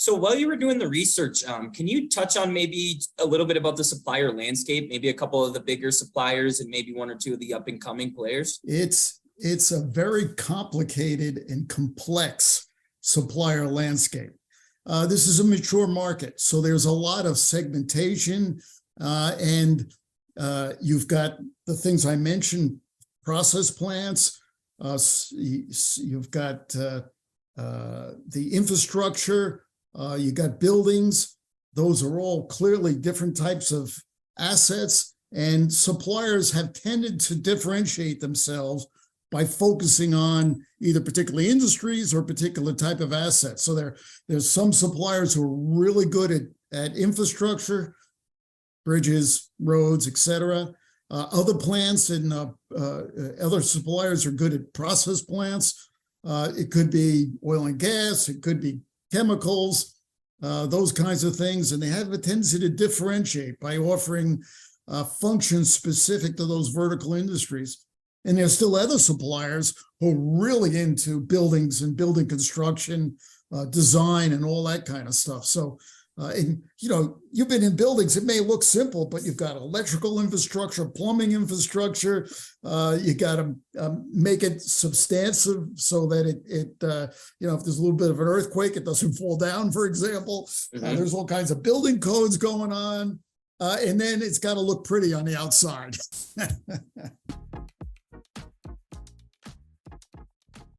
So while you were doing the research, can you touch on maybe a little bit about the supplier landscape, maybe a couple of the bigger suppliers and maybe one or two of the up and coming players? It's a very complicated and complex supplier landscape. This is a mature market, so there's a lot of segmentation, and you've got the things I mentioned, process plants. You've got the infrastructure. You got buildings. Those are all clearly different types of assets, and suppliers have tended to differentiate themselves by focusing on either particular industries or particular type of assets. So there's some suppliers who are really good at infrastructure, bridges, roads, etc. Other plants and other suppliers are good at process plants. It could be oil and gas, it could be chemicals, those kinds of things. And they have a tendency to differentiate by offering functions specific to those vertical industries. And there's still other suppliers who are really into buildings and building construction, design, and all that kind of stuff. So, and you've been in buildings. It may look simple, but you've got electrical infrastructure, plumbing infrastructure. You got to make it substantive so that if there's a little bit of an earthquake, it doesn't fall down, for example. Mm-hmm. There's all kinds of building codes going on. And then it's got to look pretty on the outside.